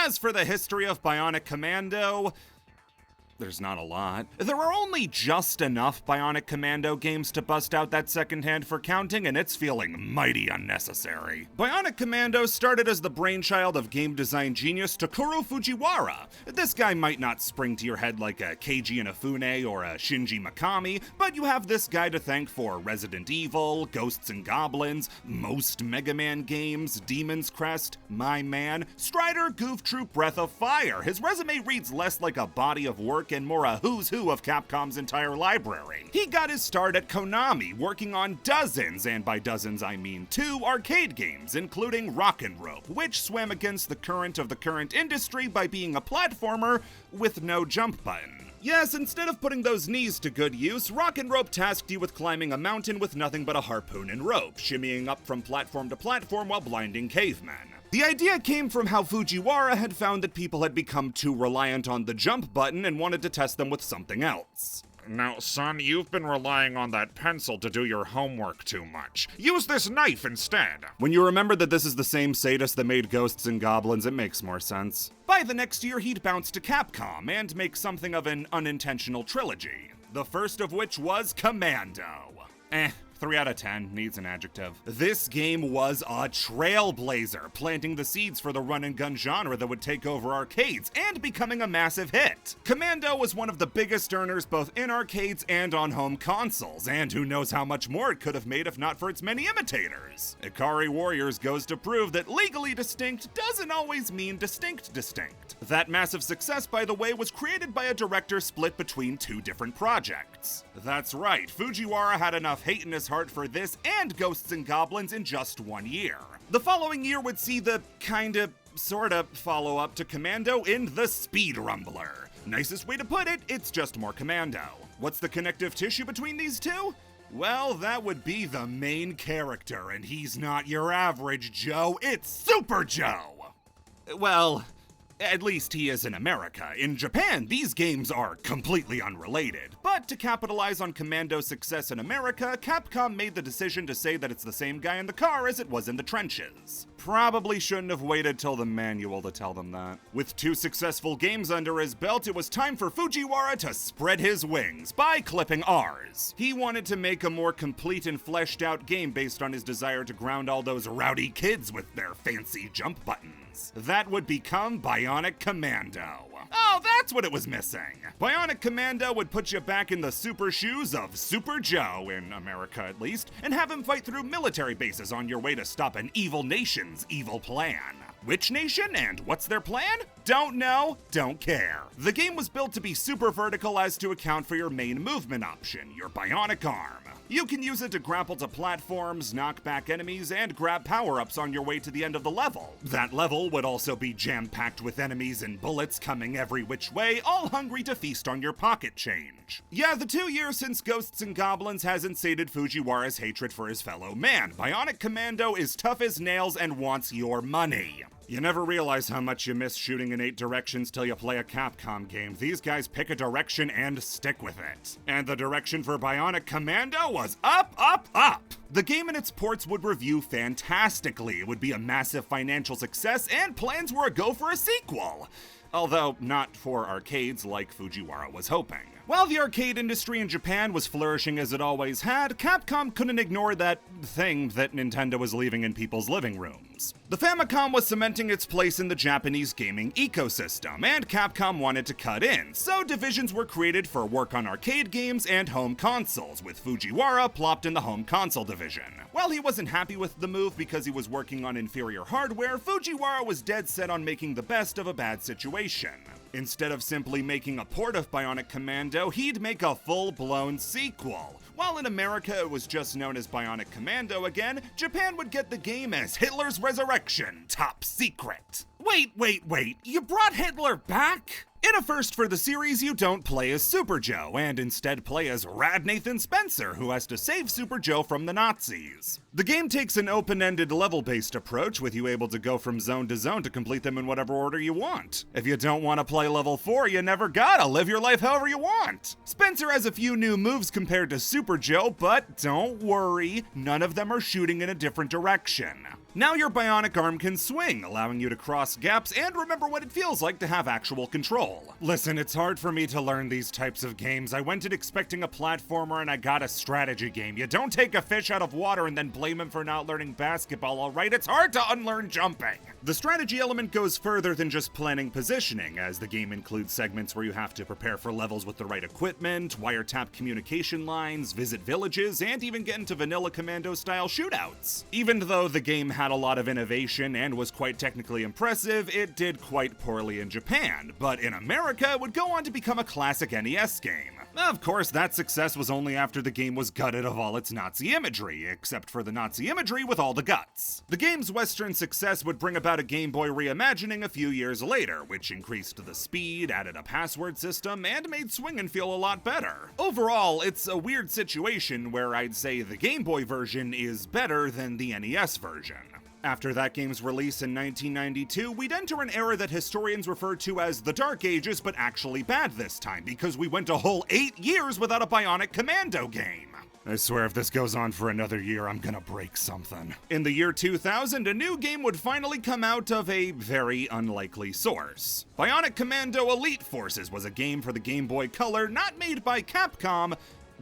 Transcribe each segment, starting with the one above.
As for the history of Bionic Commando, there's not a lot. There are only just enough Bionic Commando games to bust out that second hand for counting, and it's feeling mighty unnecessary. Bionic Commando started as the brainchild of game design genius Takeru Fujiwara. This guy might not spring to your head like a Keiji Inafune or a Shinji Mikami, but you have this guy to thank for Resident Evil, Ghosts and Goblins, most Mega Man games, Demon's Crest, My Man, Strider, Goof Troop, Breath of Fire. His resume reads less like a body of work and more a who's who of Capcom's entire library. He got his start at Konami, working on dozens, and by dozens I mean 2 arcade games, including Rock and Rope, which swam against the current of the current industry by being a platformer with no jump button. Yes, instead of putting those knees to good use, Rock and Rope tasked you with climbing a mountain with nothing but a harpoon and rope, shimmying up from platform to platform while blinding cavemen. The idea came from how Fujiwara had found that people had become too reliant on the jump button and wanted to test them with something else. Now, son, you've been relying on that pencil to do your homework too much. Use this knife instead. When you remember that this is the same sadist that made Ghosts and Goblins, it makes more sense. By the next year, he'd bounce to Capcom and make something of an unintentional trilogy. The first of which was Commando. 3 out of 10, needs an adjective. This game was a trailblazer, planting the seeds for the run-and-gun genre that would take over arcades, and becoming a massive hit. Commando was one of the biggest earners both in arcades and on home consoles, and who knows how much more it could have made if not for its many imitators. Ikari Warriors goes to prove that legally distinct doesn't always mean distinct. That massive success, by the way, was created by a director split between 2 different projects. That's right, Fujiwara had enough hate in his heart for this and Ghosts and Goblins in just 1 year. The following year would see the sorta follow-up to Commando in The Speed Rumbler. Nicest way to put it, it's just more Commando. What's the connective tissue between these 2? Well, that would be the main character, and he's not your average Joe, it's Super Joe! Well, at least he is in America. In Japan, these games are completely unrelated. But to capitalize on Commando's success in America, Capcom made the decision to say that it's the same guy in the car as it was in the trenches. Probably shouldn't have waited till the manual to tell them that. With 2 successful games under his belt, it was time for Fujiwara to spread his wings by clipping R's. He wanted to make a more complete and fleshed out game based on his desire to ground all those rowdy kids with their fancy jump buttons. That would become Bionic Commando. Oh, that's what it was missing. Bionic Commando would put you back in the super shoes of Super Joe, in America at least, and have him fight through military bases on your way to stop an evil nation's evil plan. Which nation and what's their plan? Don't know, don't care. The game was built to be super vertical as to account for your main movement option, your bionic arm. You can use it to grapple to platforms, knock back enemies, and grab power-ups on your way to the end of the level. That level would also be jam-packed with enemies and bullets coming every which way, all hungry to feast on your pocket change. Yeah, the 2 years since Ghosts and Goblins hasn't sated Fujiwara's hatred for his fellow man. Bionic Commando is tough as nails and wants your money. You never realize how much you miss shooting in 8 directions till you play a Capcom game. These guys pick a direction and stick with it. And the direction for Bionic Commando was up, up, up! The game and its ports would review fantastically. It would be a massive financial success, and plans were a go for a sequel. Although not for arcades like Fujiwara was hoping. While the arcade industry in Japan was flourishing as it always had, Capcom couldn't ignore that thing that Nintendo was leaving in people's living rooms. The Famicom was cementing its place in the Japanese gaming ecosystem, and Capcom wanted to cut in, so divisions were created for work on arcade games and home consoles, with Fujiwara plopped in the home console division. While he wasn't happy with the move because he was working on inferior hardware, Fujiwara was dead set on making the best of a bad situation. Instead of simply making a port of Bionic Commando, he'd make a full-blown sequel. While in America it was just known as Bionic Commando again, Japan would get the game as Hitler's Resurrection, top secret. Wait, you brought Hitler back? In a first for the series, you don't play as Super Joe, and instead play as Rad Nathan Spencer, who has to save Super Joe from the Nazis. The game takes an open-ended level-based approach, with you able to go from zone to zone to complete them in whatever order you want. If you don't want to play level 4, you never gotta live your life however you want. Spencer has a few new moves compared to Super Joe, but don't worry, none of them are shooting in a different direction. Now your bionic arm can swing, allowing you to cross gaps and remember what it feels like to have actual control. Listen, it's hard for me to learn these types of games. I went in expecting a platformer and I got a strategy game. You don't take a fish out of water and then blame him for not learning basketball, alright? It's hard to unlearn jumping. The strategy element goes further than just planning positioning, as the game includes segments where you have to prepare for levels with the right equipment, wiretap communication lines, visit villages, and even get into vanilla Commando-style shootouts. Even though the game had a lot of innovation and was quite technically impressive, it did quite poorly in Japan, but in America it would go on to become a classic NES game. Of course, that success was only after the game was gutted of all its Nazi imagery, except for the Nazi imagery with all the guts. The game's Western success would bring about a Game Boy reimagining a few years later, which increased the speed, added a password system, and made swinging feel a lot better. Overall, it's a weird situation where I'd say the Game Boy version is better than the NES version. After that game's release in 1992, we'd enter an era that historians refer to as the Dark Ages, but actually bad this time, because we went a whole 8 years without a Bionic Commando game. I swear if this goes on for another year, I'm gonna break something. In the year 2000, a new game would finally come out of a very unlikely source. Bionic Commando Elite Forces was a game for the Game Boy Color not made by Capcom,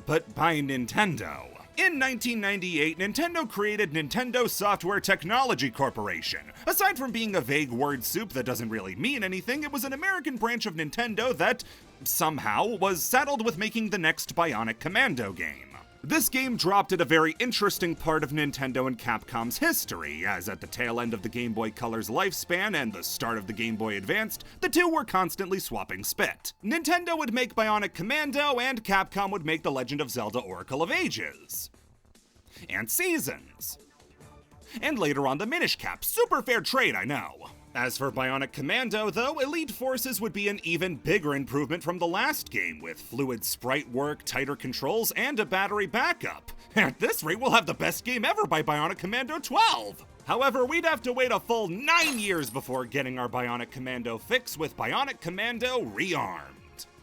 but by Nintendo. In 1998, Nintendo created Nintendo Software Technology Corporation. Aside from being a vague word soup that doesn't really mean anything, it was an American branch of Nintendo that, somehow, was saddled with making the next Bionic Commando game. This game dropped at a very interesting part of Nintendo and Capcom's history, as at the tail end of the Game Boy Color's lifespan and the start of the Game Boy Advanced, the two were constantly swapping spit. Nintendo would make Bionic Commando, and Capcom would make The Legend of Zelda Oracle of Ages. And Seasons. And later on the Minish Cap. Super fair trade, I know. As for Bionic Commando, though, Elite Forces would be an even bigger improvement from the last game, with fluid sprite work, tighter controls, and a battery backup. At this rate, we'll have the best game ever by Bionic Commando 12! However, we'd have to wait a full 9 years before getting our Bionic Commando fix with Bionic Commando Rearmed.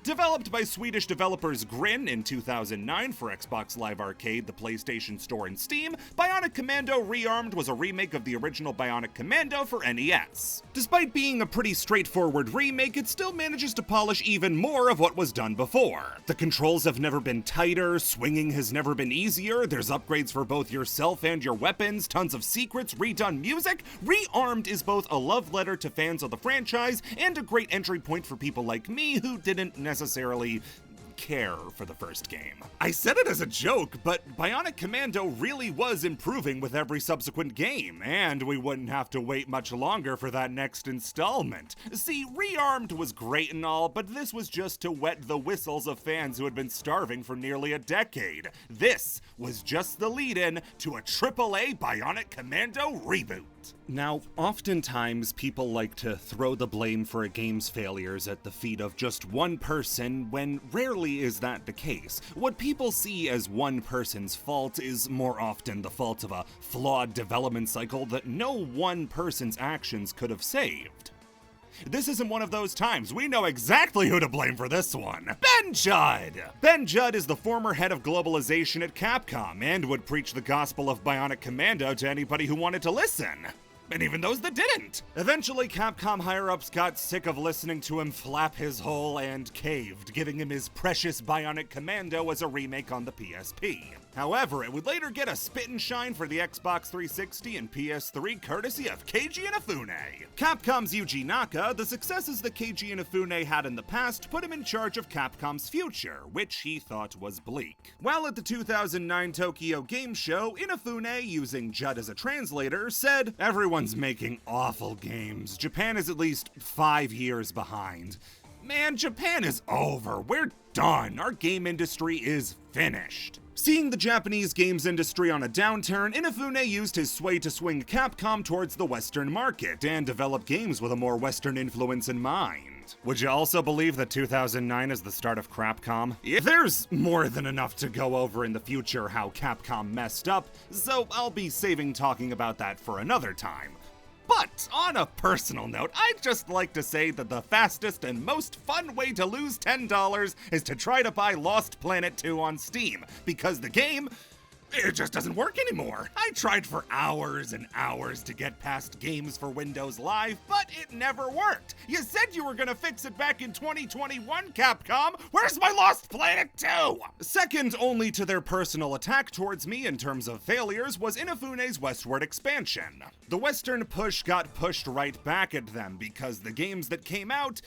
Developed by Swedish developers Grin in 2009 for Xbox Live Arcade, the PlayStation Store, and Steam, Bionic Commando Rearmed was a remake of the original Bionic Commando for NES. Despite being a pretty straightforward remake, it still manages to polish even more of what was done before. The controls have never been tighter, swinging has never been easier, there's upgrades for both yourself and your weapons, tons of secrets, redone music. Rearmed is both a love letter to fans of the franchise and a great entry point for people like me who didn't necessarily care for the first game. I said it as a joke, but Bionic Commando really was improving with every subsequent game, and we wouldn't have to wait much longer for that next installment. See, Rearmed was great and all, but this was just to wet the whistles of fans who had been starving for nearly a decade. This was just the lead-in to a AAA Bionic Commando reboot. Now, oftentimes people like to throw the blame for a game's failures at the feet of just one person, when rarely is that the case. What people see as one person's fault is more often the fault of a flawed development cycle that no one person's actions could have saved. This isn't one of those times. We know exactly who to blame for this one. Ben Judd! Ben Judd is the former head of globalization at Capcom, and would preach the gospel of Bionic Commando to anybody who wanted to listen. And even those that didn't. Eventually, Capcom higher-ups got sick of listening to him flap his hole and caved, giving him his precious Bionic Commando as a remake on the PSP. However, it would later get a spit and shine for the Xbox 360 and PS3 courtesy of Keiji Inafune. Capcom's Yuji Naka, the successes that Keiji Inafune had in the past put him in charge of Capcom's future, which he thought was bleak. While at the 2009 Tokyo Game Show, Inafune, using Judd as a translator, said, "Everyone's making awful games. Japan is at least 5 years behind. Man, Japan is over. We're done. Our game industry is finished." Seeing the Japanese games industry on a downturn, Inafune used his sway to swing Capcom towards the Western market and develop games with a more Western influence in mind. Would you also believe that 2009 is the start of Crapcom? There's more than enough to go over in the future how Capcom messed up, so I'll be saving talking about that for another time. But on a personal note, I'd just like to say that the fastest and most fun way to lose $10 is to try to buy Lost Planet 2 on Steam, because the game It just doesn't work anymore. I tried for hours and hours to get past games for Windows Live, but it never worked. You said you were gonna fix it back in 2021, Capcom. Where's my Lost Planet 2? Second only to their personal attack towards me in terms of failures was Inafune's westward expansion. The western push got pushed right back at them because the games that came out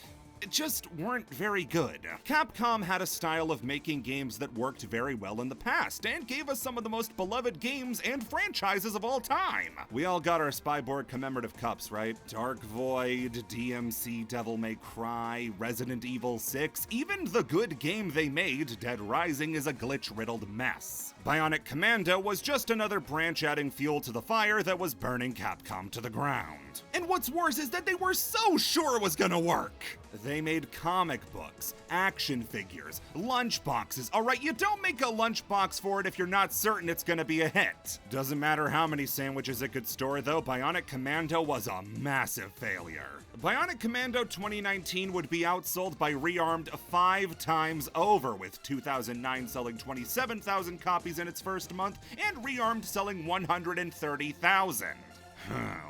just weren't very good. Capcom had a style of making games that worked very well in the past and gave us some of the most beloved games and franchises of all time. We all got our Spyborg commemorative cups, right? Dark Void, DMC Devil May Cry, Resident Evil 6, even the good game they made, Dead Rising, is a glitch-riddled mess. Bionic Commando was just another branch adding fuel to the fire that was burning Capcom to the ground. And what's worse is that they were so sure it was gonna work. They made comic books, action figures, lunchboxes. Alright, you don't make a lunchbox for it if you're not certain it's gonna be a hit. Doesn't matter how many sandwiches it could store though, Bionic Commando was a massive failure. Bionic Commando 2019 would be outsold by Rearmed 5 times over, with 2009 selling 27,000 copies in its first month and Rearmed selling 130,000.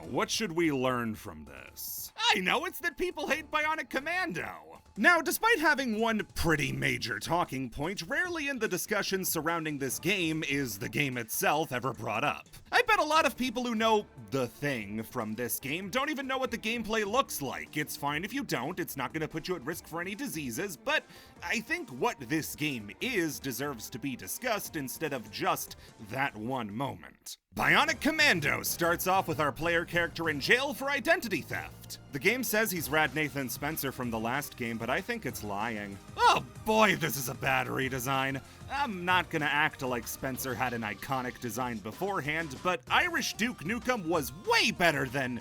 What should we learn from this? I know, it's that people hate Bionic Commando. Now, despite having one pretty major talking point, rarely in the discussions surrounding this game is the game itself ever brought up. I bet a lot of people who know the thing from this game don't even know what the gameplay looks like. It's fine if you don't, it's not gonna put you at risk for any diseases, but I think what this game is deserves to be discussed instead of just that one moment. Bionic Commando starts off with our player character in jail for identity theft. The game says he's Rad Nathan Spencer from the last game, but I think it's lying. Oh boy, this is a bad redesign. I'm not gonna act like Spencer had an iconic design beforehand, but Irish Duke Nukem was way better than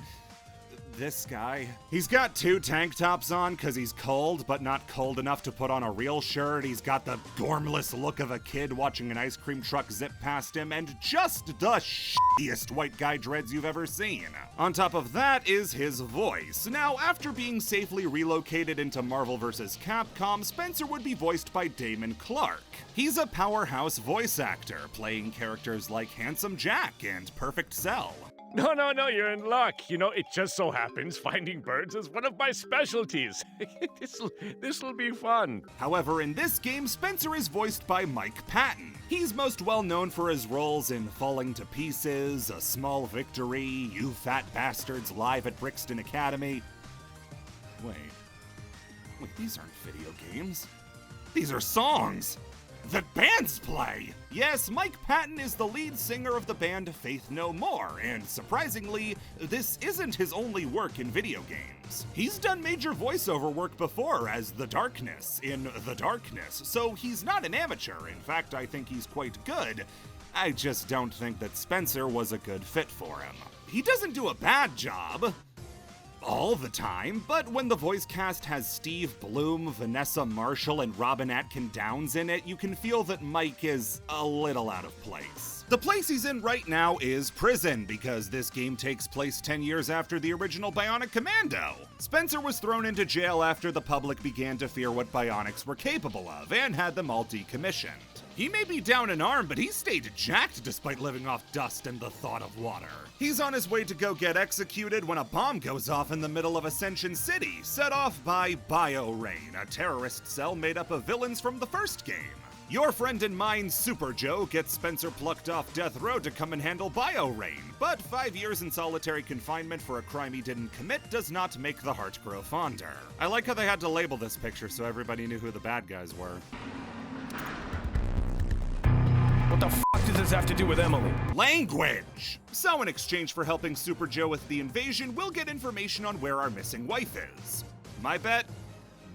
this guy. He's got 2 tank tops on because he's cold, but not cold enough to put on a real shirt. He's got the gormless look of a kid watching an ice cream truck zip past him, and just the shittiest white guy dreads you've ever seen. On top of that is his voice. Now, after being safely relocated into Marvel vs. Capcom, Spencer would be voiced by Damon Clark. He's a powerhouse voice actor, playing characters like Handsome Jack and Perfect Cell. No, you're in luck. You know, it just so happens finding birds is one of my specialties. This'll be fun. However, in this game, Spencer is voiced by Mike Patton. He's most well known for his roles in Falling to Pieces, A Small Victory, You Fat Bastards Live at Brixton Academy. Wait, these aren't video games. These are songs that bands play! Yes, Mike Patton is the lead singer of the band Faith No More, and surprisingly, this isn't his only work in video games. He's done major voiceover work before as The Darkness in The Darkness, so he's not an amateur. In fact, I think he's quite good. I just don't think that Spencer was a good fit for him. He doesn't do a bad job all the time, but when the voice cast has Steve Bloom, Vanessa Marshall, and Robin Atkin Downs in it, you can feel that Mike is a little out of place. The place he's in right now is prison, because this game takes place 10 years after the original Bionic Commando. Spencer was thrown into jail after the public began to fear what Bionics were capable of, and had them all decommissioned. He may be down an arm, but he stayed jacked despite living off dust and the thought of water. He's on his way to go get executed when a bomb goes off in the middle of Ascension City, set off by BioRain, a terrorist cell made up of villains from the first game. Your friend and mine, Super Joe, gets Spencer plucked off death row to come and handle BioRain, but 5 years in solitary confinement for a crime he didn't commit does not make the heart grow fonder. I like how they had to label this picture so everybody knew who the bad guys were. What the fuck does this have to do with Emily? Language! So in exchange for helping Super Joe with the invasion, we'll get information on where our missing wife is. My bet?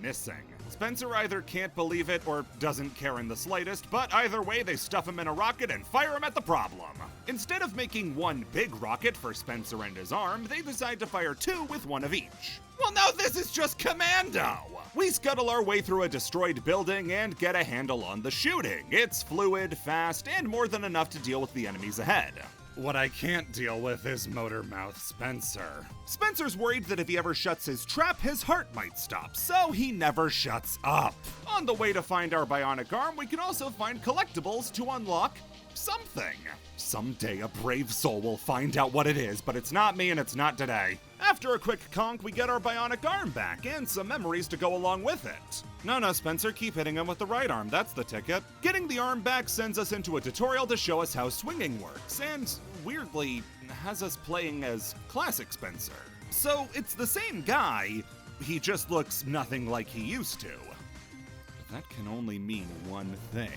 Missing. Spencer either can't believe it or doesn't care in the slightest, but either way they stuff him in a rocket and fire him at the problem. Instead of making one big rocket for Spencer and his arm, they decide to fire 2 with one of each. Well, now this is just Commando! We scuttle our way through a destroyed building and get a handle on the shooting. It's fluid, fast, and more than enough to deal with the enemies ahead. What I can't deal with is Motor Mouth Spencer. Spencer's worried that if he ever shuts his trap, his heart might stop, so he never shuts up. On the way to find our bionic arm, we can also find collectibles to unlock something. Someday a brave soul will find out what it is, but it's not me and it's not today. After a quick conk, we get our bionic arm back and some memories to go along with it. No, Spencer, keep hitting him with the right arm, that's the ticket. Getting the arm back sends us into a tutorial to show us how swinging works, and weirdly, has us playing as classic Spencer. So it's the same guy, he just looks nothing like he used to. But that can only mean one thing.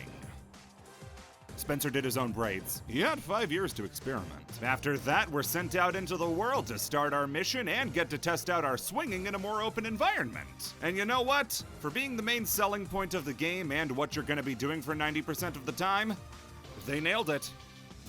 Spencer did his own braids. He had 5 years to experiment. After that, we're sent out into the world to start our mission and get to test out our swinging in a more open environment. And you know what? For being the main selling point of the game and what you're gonna be doing for 90% of the time, they nailed it.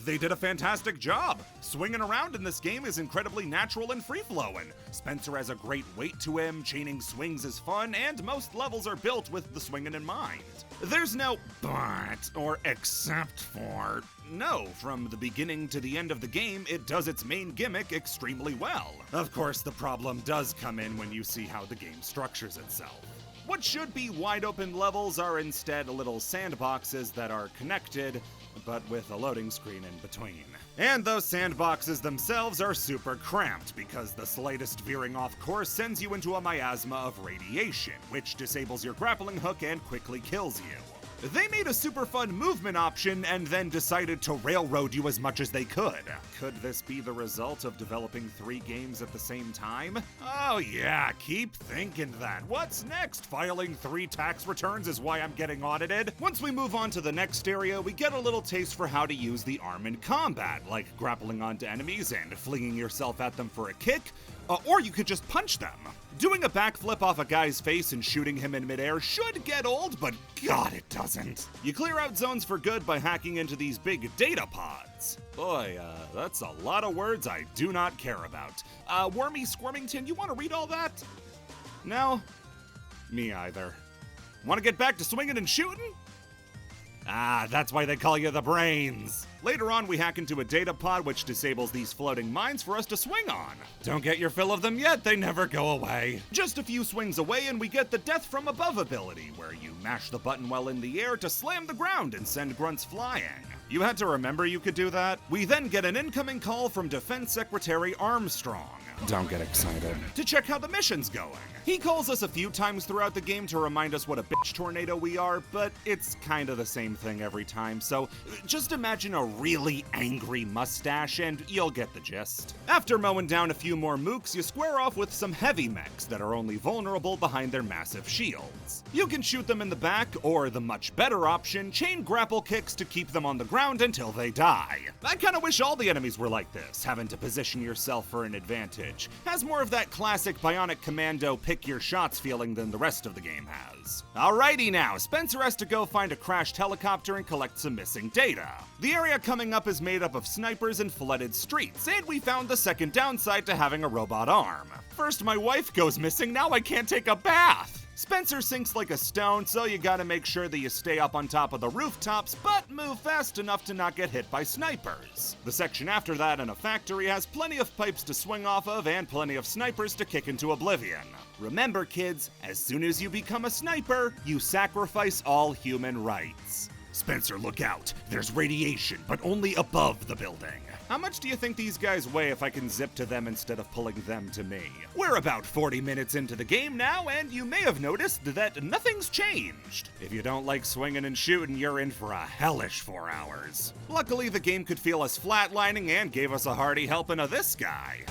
They did a fantastic job. Swinging around in this game is incredibly natural and free-flowing. Spencer has a great weight to him, chaining swings is fun, and most levels are built with the swinging in mind. There's no but or except for. No, from the beginning to the end of the game, it does its main gimmick extremely well. Of course, the problem does come in when you see how the game structures itself. What should be wide-open levels are instead little sandboxes that are connected, but with a loading screen in between. And those sandboxes themselves are super cramped because the slightest veering off course sends you into a miasma of radiation, which disables your grappling hook and quickly kills you. They made a super fun movement option and then decided to railroad you as much as they could. Could this be the result of developing 3 games at the same time? Oh yeah, keep thinking that. What's next? Filing 3 tax returns is why I'm getting audited? Once we move on to the next area, we get a little taste for how to use the arm in combat, like grappling onto enemies and flinging yourself at them for a kick, or you could just punch them. Doing a backflip off a guy's face and shooting him in midair should get old, but God, it doesn't. You clear out zones for good by hacking into these big data pods. Boy, that's a lot of words I do not care about. Wormy Squirmington, you want to read all that? No? Me either. Want to get back to swinging and shooting? Ah, that's why they call you the brains. Later on, we hack into a data pod which disables these floating mines for us to swing on. Don't get your fill of them yet, they never go away. Just a few swings away and we get the Death from Above ability, where you mash the button while in the air to slam the ground and send grunts flying. You had to remember you could do that? We then get an incoming call from Defense Secretary Armstrong. Don't get excited. To check how the mission's going. He calls us a few times throughout the game to remind us what a bitch tornado we are, but it's kind of the same thing every time, so just imagine a really angry mustache and you'll get the gist. After mowing down a few more mooks, you square off with some heavy mechs that are only vulnerable behind their massive shields. You can shoot them in the back, or the much better option, chain grapple kicks to keep them on the ground until they die. I kinda wish all the enemies were like this, having to position yourself for an advantage. Has more of that classic Bionic Commando pick your shots feeling than the rest of the game has. Alrighty now, Spencer has to go find a crashed helicopter and collect some missing data. The area coming up is made up of snipers and flooded streets, and we found the second downside to having a robot arm. First my wife goes missing, now I can't take a bath! Spencer sinks like a stone, so you gotta make sure that you stay up on top of the rooftops, but move fast enough to not get hit by snipers. The section after that in a factory has plenty of pipes to swing off of and plenty of snipers to kick into oblivion. Remember kids, as soon as you become a sniper, you sacrifice all human rights. Spencer, look out. There's radiation, but only above the building. How much do you think these guys weigh if I can zip to them instead of pulling them to me? We're about 40 minutes into the game now, and you may have noticed that nothing's changed. If you don't like swinging and shooting, you're in for a hellish 4 hours. Luckily, the game could feel us flatlining and gave us a hearty helping of this guy.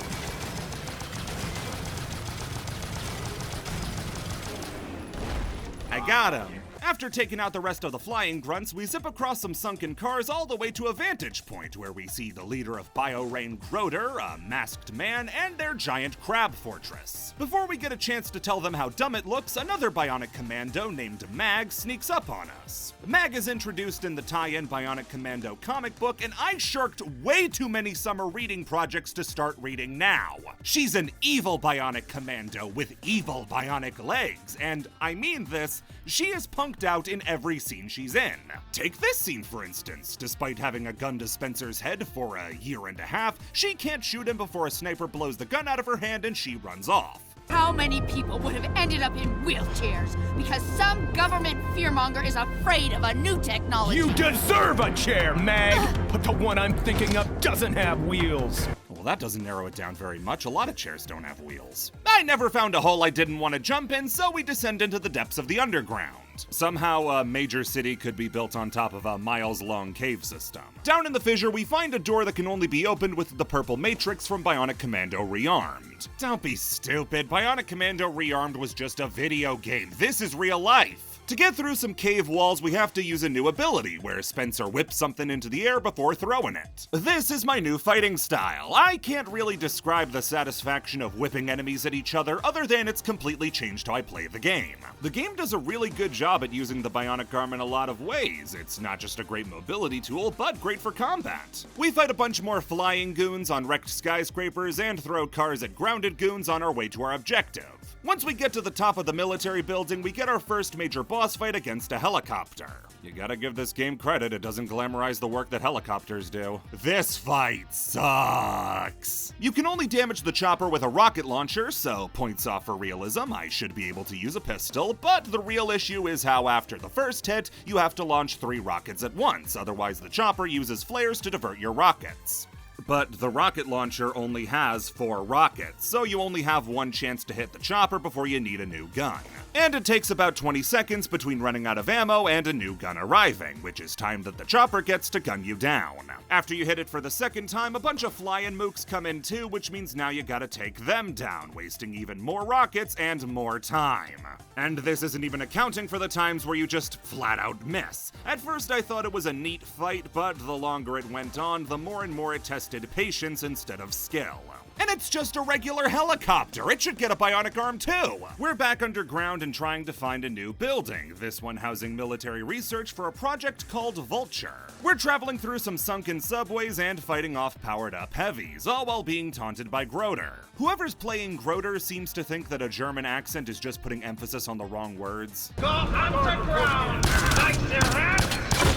I got him. After taking out the rest of the flying grunts, we zip across some sunken cars all the way to a vantage point where we see the leader of BioRain Groder, a masked man, and their giant crab fortress. Before we get a chance to tell them how dumb it looks, another Bionic Commando named Mag sneaks up on us. Mag is introduced in the tie-in Bionic Commando comic book, and I shirked way too many summer reading projects to start reading now. She's an evil Bionic Commando with evil bionic legs, and I mean this She is punked out in every scene she's in. Take this scene for instance. Despite having a gun to Spencer's head for a year and a half, she can't shoot him before a sniper blows the gun out of her hand and she runs off. How many people would have ended up in wheelchairs because some government fearmonger is afraid of a new technology? You deserve a chair, Meg! But the one I'm thinking of doesn't have wheels. Well, that doesn't narrow it down very much. A lot of chairs don't have wheels. I never found a hole I didn't want to jump in, so we descend into the depths of the underground. Somehow, a major city could be built on top of a miles-long cave system. Down in the fissure, we find a door that can only be opened with the purple matrix from Bionic Commando Rearmed. Don't be stupid. Bionic Commando Rearmed was just a video game. This is real life. To get through some cave walls, we have to use a new ability, where Spencer whips something into the air before throwing it. This is my new fighting style. I can't really describe the satisfaction of whipping enemies at each other than it's completely changed how I play the game. The game does a really good job at using the bionic arm in a lot of ways. It's not just a great mobility tool, but great for combat. We fight a bunch more flying goons on wrecked skyscrapers and throw cars at grounded goons on our way to our objective. Once we get to the top of the military building, we get our first major boss fight against a helicopter. You gotta give this game credit, it doesn't glamorize the work that helicopters do. This fight sucks. You can only damage the chopper with a rocket launcher, so points off for realism. I should be able to use a pistol, but the real issue is how after the first hit, you have to launch 3 rockets at once, otherwise the chopper uses flares to divert your rockets. But the rocket launcher only has 4 rockets, so you only have 1 chance to hit the chopper before you need a new gun. And it takes about 20 seconds between running out of ammo and a new gun arriving, which is time that the chopper gets to gun you down. After you hit it for the second time, a bunch of flying mooks come in too, which means now you gotta take them down, wasting even more rockets and more time. And this isn't even accounting for the times where you just flat out miss. At first I thought it was a neat fight, but the longer it went on, the more and more it tested patience instead of skill. And it's just a regular helicopter. It should get a bionic arm too. We're back underground and trying to find a new building, this one housing military research for a project called Vulture. We're traveling through some sunken subways and fighting off powered-up heavies, all while being taunted by Groder. Whoever's playing Groder seems to think that a German accent is just putting emphasis on the wrong words. Go underground! Like the rats!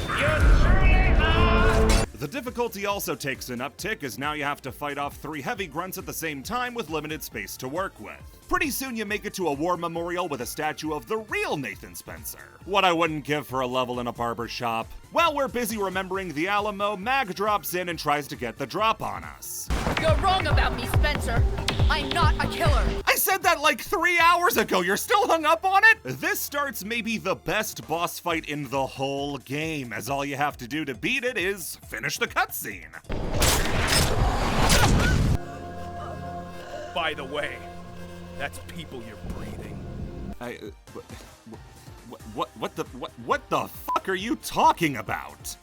You truly are! The difficulty also takes an uptick, as now you have to fight off 3 heavy grunts at the same time with limited space to work with. Pretty soon you make it to a war memorial with a statue of the real Nathan Spencer. What I wouldn't give for a level in a barber shop. While we're busy remembering the Alamo, Mag drops in and tries to get the drop on us. You're wrong about me, Spencer. I'm not a killer. I said that like 3 hours ago, you're still hung up on it? This starts maybe the best boss fight in the whole game, as all you have to do to beat it is finish the cutscene. By the way, that's people you're breathing. What the fuck are you talking about?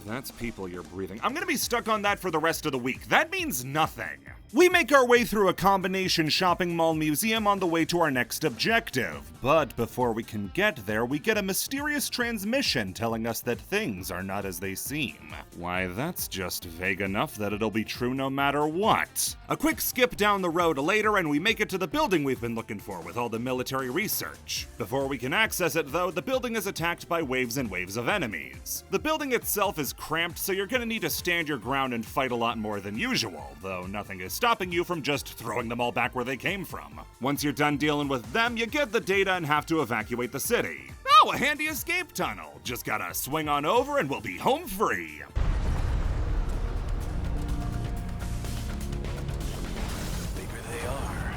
That's people you're breathing. I'm gonna be stuck on that for the rest of the week. That means nothing. We make our way through a combination shopping mall museum on the way to our next objective. But before we can get there, we get a mysterious transmission telling us that things are not as they seem. Why, that's just vague enough that it'll be true no matter what. A quick skip down the road later and we make it to the building we've been looking for with all the military research. Before we can access it though, the building is attacked by waves and waves of enemies. The building itself is cramped, so you're gonna need to stand your ground and fight a lot more than usual, though nothing is stopping you from just throwing them all back where they came from. Once you're done dealing with them, you get the data and have to evacuate the city. Oh, a handy escape tunnel. Just gotta swing on over and we'll be home free. Bigger they are.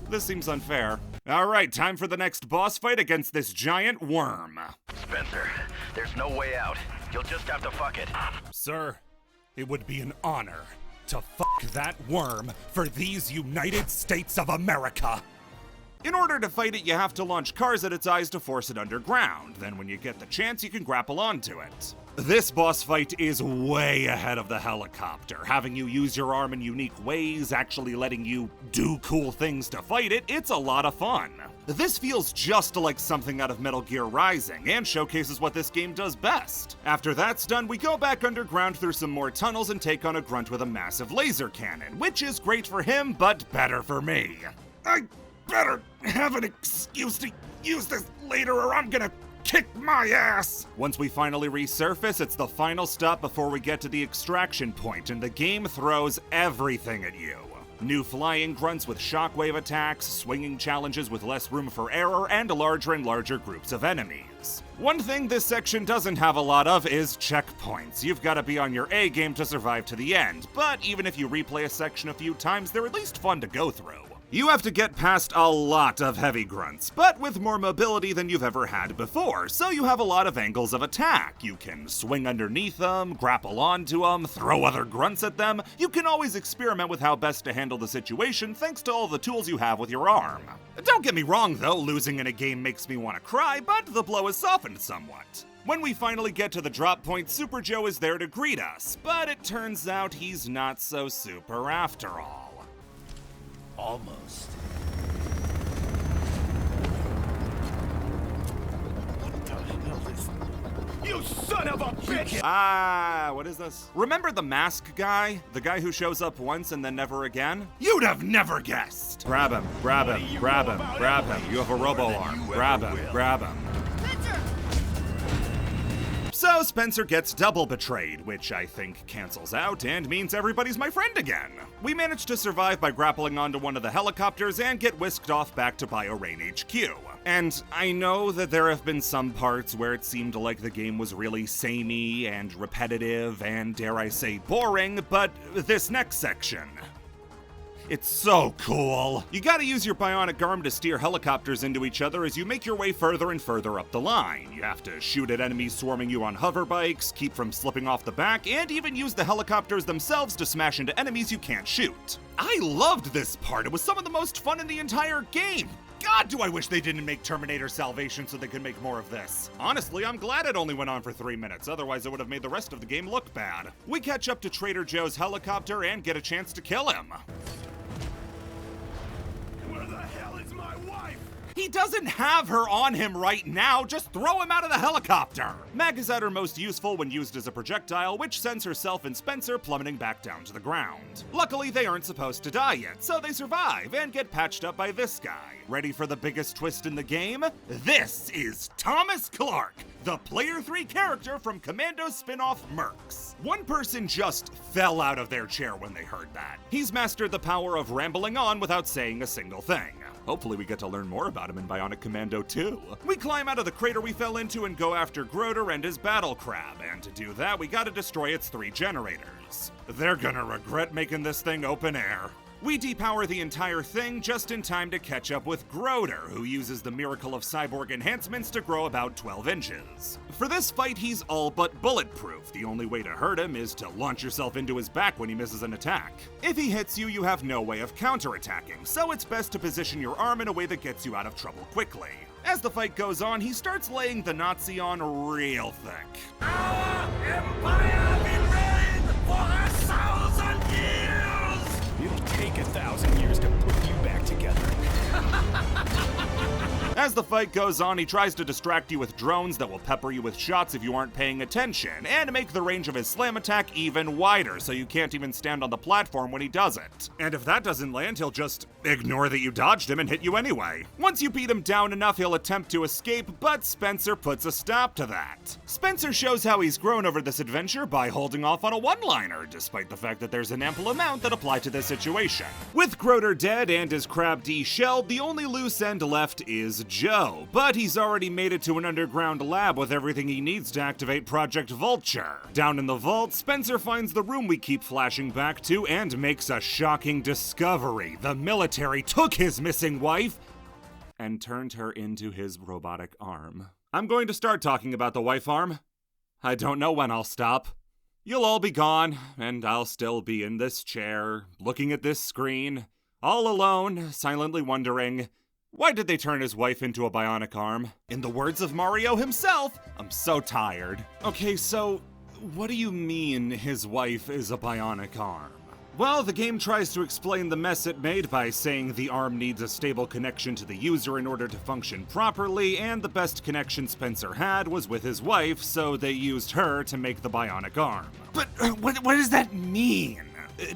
This seems unfair. Alright, time for the next boss fight against this giant worm. Spencer, there's no way out. You'll just have to fuck it. Sir, it would be an honor to fuck that worm for these United States of America. In order to fight it, you have to launch cars at its eyes to force it underground. Then when you get the chance, you can grapple onto it. This boss fight is way ahead of the helicopter, having you use your arm in unique ways, actually letting you do cool things to fight it. It's a lot of fun. This feels just like something out of Metal Gear Rising, and showcases what this game does best. After that's done, we go back underground through some more tunnels and take on a grunt with a massive laser cannon, which is great for him, but better for me. better have an excuse to use this later or I'm gonna kick my ass! Once we finally resurface, it's the final stop before we get to the extraction point, and the game throws everything at you. New flying grunts with shockwave attacks, swinging challenges with less room for error, and larger and larger groups of enemies. One thing this section doesn't have a lot of is checkpoints. You've got to be on your A game to survive to the end, but even if you replay a section a few times, they're at least fun to go through. You have to get past a lot of heavy grunts, but with more mobility than you've ever had before, so you have a lot of angles of attack. You can swing underneath them, grapple onto them, throw other grunts at them. You can always experiment with how best to handle the situation thanks to all the tools you have with your arm. Don't get me wrong though, losing in a game makes me want to cry, but the blow is softened somewhat. When we finally get to the drop point, Super Joe is there to greet us, but it turns out he's not so super after all. Almost. What the hell is... You son of a bitch! What is this? Remember the mask guy? The guy who shows up once and then never again? You'd have never guessed! Grab him, grab him, grab him, grab him. You have a robo-arm. Grab him, grab him. So Spencer gets double betrayed, which I think cancels out and means everybody's my friend again. We manage to survive by grappling onto one of the helicopters and get whisked off back to BioRain HQ. And I know that there have been some parts where it seemed like the game was really samey and repetitive and, dare I say, boring, but this next section... it's so cool. You gotta use your bionic arm to steer helicopters into each other as you make your way further and further up the line. You have to shoot at enemies swarming you on hover bikes, keep from slipping off the back, and even use the helicopters themselves to smash into enemies you can't shoot. I loved this part. It was some of the most fun in the entire game. God, do I wish they didn't make Terminator Salvation so they could make more of this. Honestly, I'm glad it only went on for 3 minutes, otherwise it would have made the rest of the game look bad. We catch up to Trader Joe's helicopter and get a chance to kill him. Where the hell is my wife? He doesn't have her on him right now, just throw him out of the helicopter! Mag is at her most useful when used as a projectile, which sends herself and Spencer plummeting back down to the ground. Luckily, they aren't supposed to die yet, so they survive and get patched up by this guy. Ready for the biggest twist in the game? This is Thomas Clark, the Player 3 character from Commando spin-off Mercs. One person just fell out of their chair when they heard that. He's mastered the power of rambling on without saying a single thing. Hopefully we get to learn more about him in Bionic Commando 2. We climb out of the crater we fell into and go after Groder and his battle crab, and to do that we gotta destroy its 3 generators. They're gonna regret making this thing open air. We depower the entire thing just in time to catch up with Groder, who uses the miracle of cyborg enhancements to grow about 12 inches. For this fight, he's all but bulletproof. The only way to hurt him is to launch yourself into his back when he misses an attack. If he hits you, you have no way of counterattacking, so it's best to position your arm in a way that gets you out of trouble quickly. As the fight goes on, he starts laying the Nazi on real thick. Our empire been reigned for 1,000 years! It'll take 1,000 years to put you back together. As the fight goes on, he tries to distract you with drones that will pepper you with shots if you aren't paying attention, and make the range of his slam attack even wider so you can't even stand on the platform when he does it. And if that doesn't land, he'll just ignore that you dodged him and hit you anyway. Once you beat him down enough, he'll attempt to escape, but Spencer puts a stop to that. Spencer shows how he's grown over this adventure by holding off on a one-liner, despite the fact that there's an ample amount that apply to this situation. With Groder dead and his crab deshelled, the only loose end left is Joe, but he's already made it to an underground lab with everything he needs to activate Project Vulture. Down in the vault, Spencer finds the room we keep flashing back to and makes a shocking discovery. The military took his missing wife and turned her into his robotic arm. I'm going to start talking about the wife arm. I don't know when I'll stop. You'll all be gone, and I'll still be in this chair, looking at this screen, all alone, silently wondering, why did they turn his wife into a bionic arm? In the words of Mario himself, I'm so tired. Okay, so what do you mean his wife is a bionic arm? Well, the game tries to explain the mess it made by saying the arm needs a stable connection to the user in order to function properly, and the best connection Spencer had was with his wife, so they used her to make the bionic arm. But what does that mean?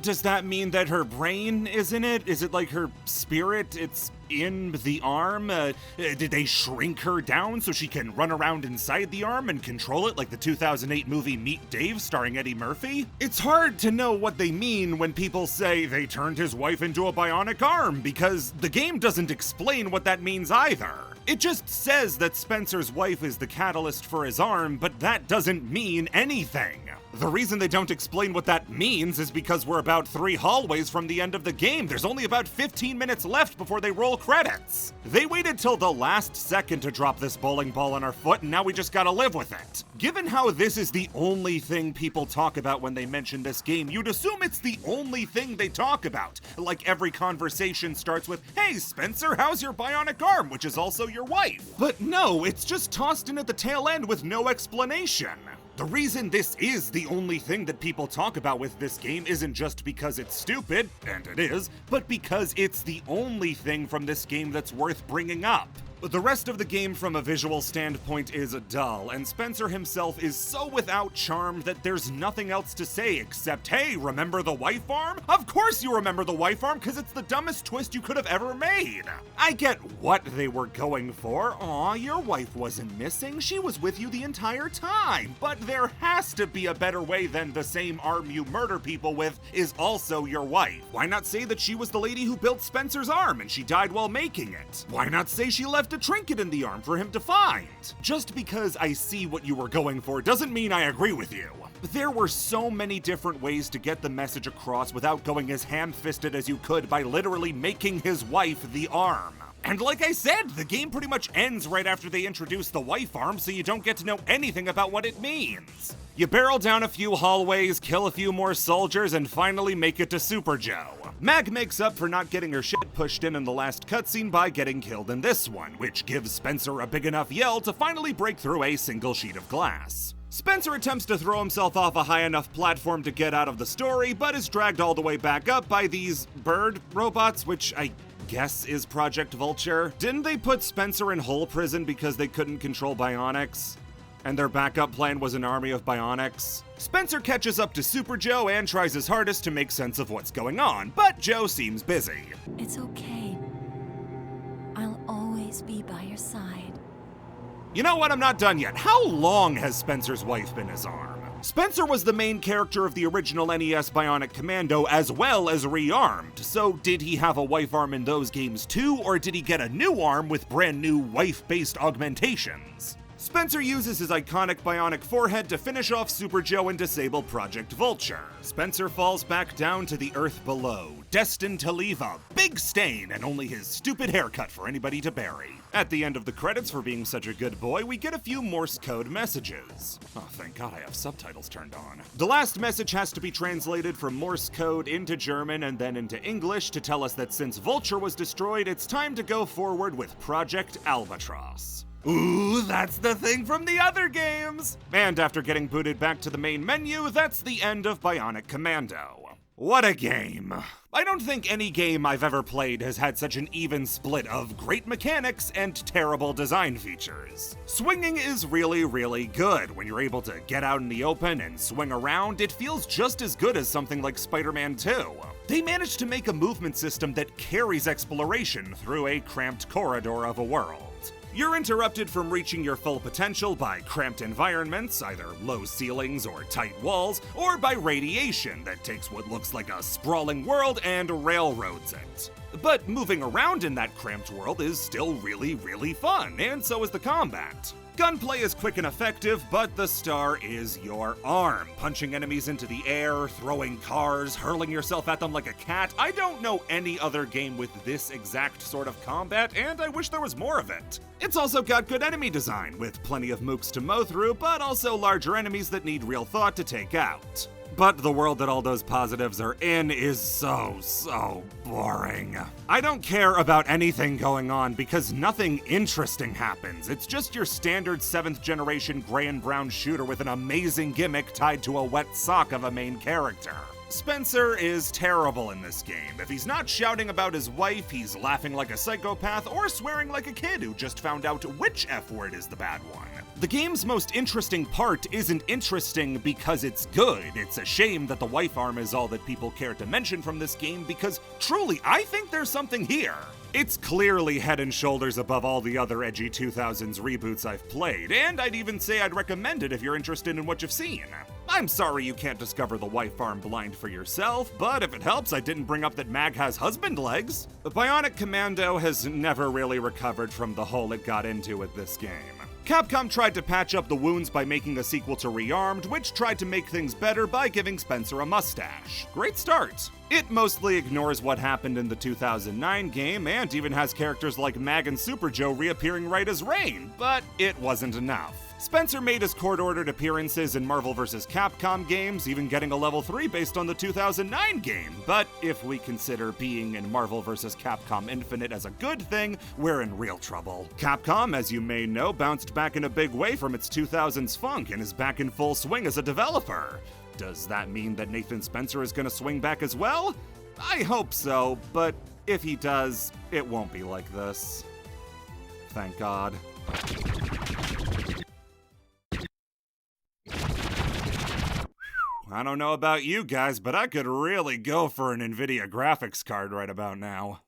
Does that mean that her brain is in it? Is it like her spirit? It's in the arm? Did they shrink her down so she can run around inside the arm and control it like the 2008 movie Meet Dave starring Eddie Murphy? It's hard to know what they mean when people say they turned his wife into a bionic arm, because the game doesn't explain what that means either. It just says that Spencer's wife is the catalyst for his arm, but that doesn't mean anything. The reason they don't explain what that means is because we're about 3 hallways from the end of the game. There's only about 15 minutes left before they roll credits. They waited till the last second to drop this bowling ball on our foot, and now we just gotta live with it. Given how this is the only thing people talk about when they mention this game, you'd assume it's the only thing they talk about. Like every conversation starts with, "Hey Spencer, how's your bionic arm?" which is also your wife. But no, it's just tossed in at the tail end with no explanation. The reason this is the only thing that people talk about with this game isn't just because it's stupid, and it is, but because it's the only thing from this game that's worth bringing up. The rest of the game from a visual standpoint is dull, and Spencer himself is so without charm that there's nothing else to say except, "Hey, remember the wife arm? Of course you remember the wife arm, because it's the dumbest twist you could have ever made." I get what they were going for. Aw, your wife wasn't missing, she was with you the entire time. But there has to be a better way than the same arm you murder people with is also your wife. Why not say that she was the lady who built Spencer's arm and she died while making it? Why not say she left a trinket in the arm for him to find? Just because I see what you were going for doesn't mean I agree with you. There were so many different ways to get the message across without going as ham-fisted as you could by literally making his wife the arm. And like I said, the game pretty much ends right after they introduce the wife arm, so you don't get to know anything about what it means. You barrel down a few hallways, kill a few more soldiers, and finally make it to Super Joe. Mag makes up for not getting her shit pushed in the last cutscene by getting killed in this one, which gives Spencer a big enough yell to finally break through a single sheet of glass. Spencer attempts to throw himself off a high enough platform to get out of the story, but is dragged all the way back up by these bird robots, which I guess is Project Vulture. Didn't they put Spencer in Hole Prison because they couldn't control bionics? And their backup plan was an army of bionics? Spencer catches up to Super Joe and tries his hardest to make sense of what's going on, but Joe seems busy. It's okay. I'll always be by your side. You know what? I'm not done yet. How long has Spencer's wife been his arm? Spencer was the main character of the original NES Bionic Commando as well as Rearmed, so did he have a wife arm in those games too, or did he get a new arm with brand new wife-based augmentations? Spencer uses his iconic bionic forehead to finish off Super Joe and disable Project Vulture. Spencer falls back down to the earth below, destined to leave a big stain and only his stupid haircut for anybody to bury. At the end of the credits for being such a good boy, we get a few Morse code messages. Oh, thank God I have subtitles turned on. The last message has to be translated from Morse code into German and then into English to tell us that since Vulture was destroyed, it's time to go forward with Project Albatross. Ooh, that's the thing from the other games! And after getting booted back to the main menu, that's the end of Bionic Commando. What a game. I don't think any game I've ever played has had such an even split of great mechanics and terrible design features. Swinging is really, really good. When you're able to get out in the open and swing around, it feels just as good as something like Spider-Man 2. They managed to make a movement system that carries exploration through a cramped corridor of a world. You're interrupted from reaching your full potential by cramped environments, either low ceilings or tight walls, or by radiation that takes what looks like a sprawling world and railroads it. But moving around in that cramped world is still really, really fun, and so is the combat. Gunplay is quick and effective, but the star is your arm. Punching enemies into the air, throwing cars, hurling yourself at them like a cat. I don't know any other game with this exact sort of combat, and I wish there was more of it. It's also got good enemy design, with plenty of mooks to mow through, but also larger enemies that need real thought to take out. But the world that all those positives are in is so boring. I don't care about anything going on because nothing interesting happens. It's just your standard 7th generation gray and brown shooter with an amazing gimmick tied to a wet sock of a main character. Spencer is terrible in this game. If he's not shouting about his wife, he's laughing like a psychopath or swearing like a kid who just found out which F word is the bad one. The game's most interesting part isn't interesting because it's good. It's a shame that the wife arm is all that people care to mention from this game because, truly, I think there's something here. It's clearly head and shoulders above all the other edgy 2000s reboots I've played, and I'd even say I'd recommend it if you're interested in what you've seen. I'm sorry you can't discover the wife arm blind for yourself, but if it helps, I didn't bring up that Mag has husband legs. The Bionic Commando has never really recovered from the hole it got into with this game. Capcom tried to patch up the wounds by making a sequel to Rearmed, which tried to make things better by giving Spencer a mustache. Great start. It mostly ignores what happened in the 2009 game, and even has characters like Mag and Super Joe reappearing right as Rain, but it wasn't enough. Spencer made his court-ordered appearances in Marvel vs. Capcom games, even getting a level 3 based on the 2009 game. But if we consider being in Marvel vs. Capcom Infinite as a good thing, we're in real trouble. Capcom, as you may know, bounced back in a big way from its 2000s funk and is back in full swing as a developer. Does that mean that Nathan Spencer is gonna swing back as well? I hope so, but if he does, it won't be like this. Thank God. I don't know about you guys, but I could really go for an NVIDIA graphics card right about now.